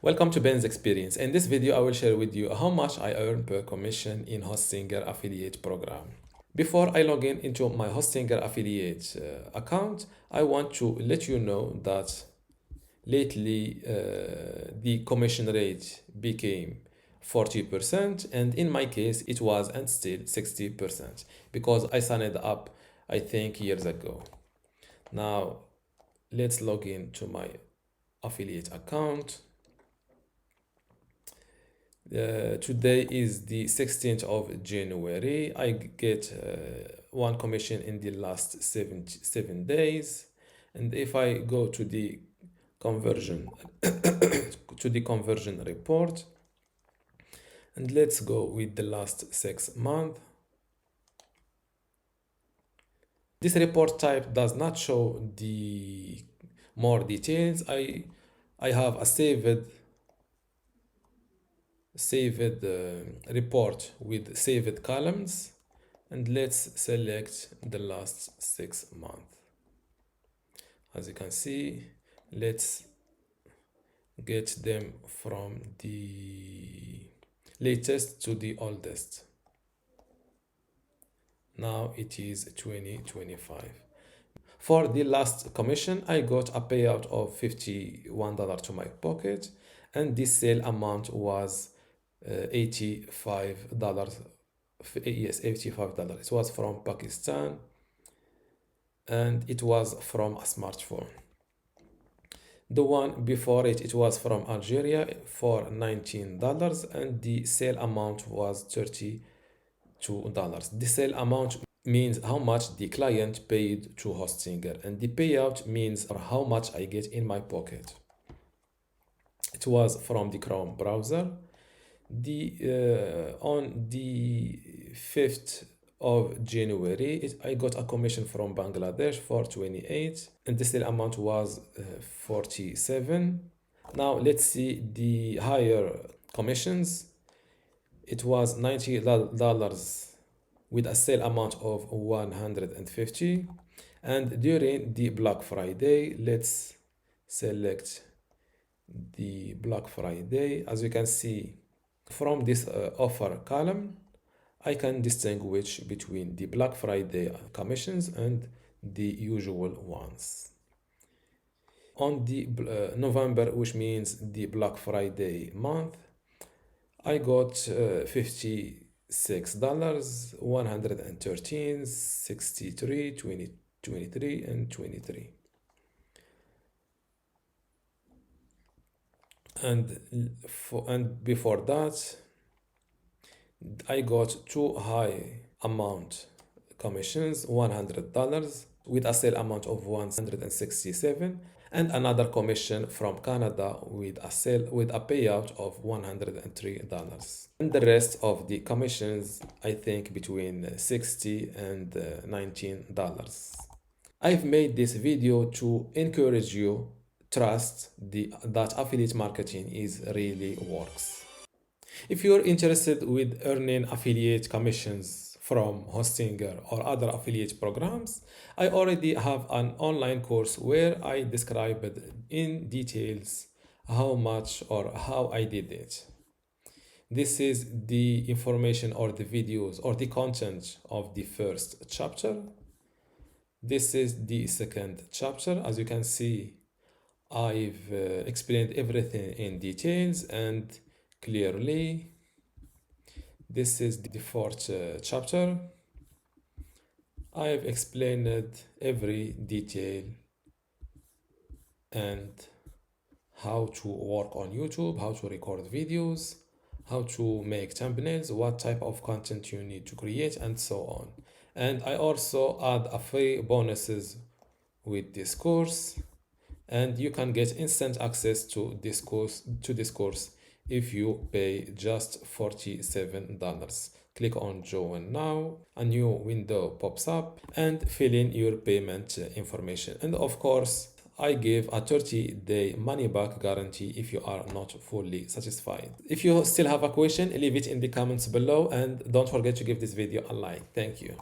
Welcome to Ben's Experience. In this video, I will share with you how much I earn per commission in Hostinger affiliate program. Before I log in into my Hostinger affiliate account, I want to let you know that lately the commission rate became 40%, and in my case it was and still 60% because I signed up, I think, years ago. Now let's log in to my affiliate account. Today is the 16th of January. I get one commission in the last seven days. And if I go to the conversion report, and let's go with the last 6 months. This report type does not show the more details. I have a saved report with saved columns, and let's select the last 6 months. As you can see, let's get them from the latest to the oldest. Now it is 2025. For the last commission, I got a payout of $51 to my pocket, and this sale amount was $85. Yes, $85. It was from Pakistan, and it was from a smartphone. The one before it was from Algeria for $19, and the sale amount was $32. The sale amount means how much the client paid to Hostinger, and the payout means how much I get in my pocket. It was from the Chrome browser. On the 5th of January, I got a commission from Bangladesh for 28, and the sale amount was 47. Now let's see the higher commissions. It was $90 with a sale amount of 150. And during the Black Friday, let's select the Black Friday. As you can see from this offer column, I can distinguish between the Black Friday commissions and the usual ones. On the November, which means the Black Friday month, I got $56, 113, 63, 20, 23, and 23. And before that, I got two high amount commissions, $100 with a sale amount of 167, and another commission from Canada with a payout of $103. And the rest of the commissions, I think, between $60 and $19. I've made this video to encourage you trust that affiliate marketing is really works. If you're interested with earning affiliate commissions from Hostinger or other affiliate programs, I already have an online course where I described in details how much or how I did it. This is the information or the videos or the content of the first chapter. This is the second chapter. As you can see, I've explained everything in details and clearly. This is the fourth chapter. I've explained every detail and how to work on YouTube, how to record videos, how to make thumbnails, what type of content you need to create, and so on. And I also add a free bonuses with this course, and you can get instant access to this course if you pay just $47. Click on join now. A new window pops up, and fill in your payment information. And of course, I give a 30-day money-back guarantee if you are not fully satisfied. If you still have a question, leave it in the comments below, and don't forget to give this video a like. Thank you.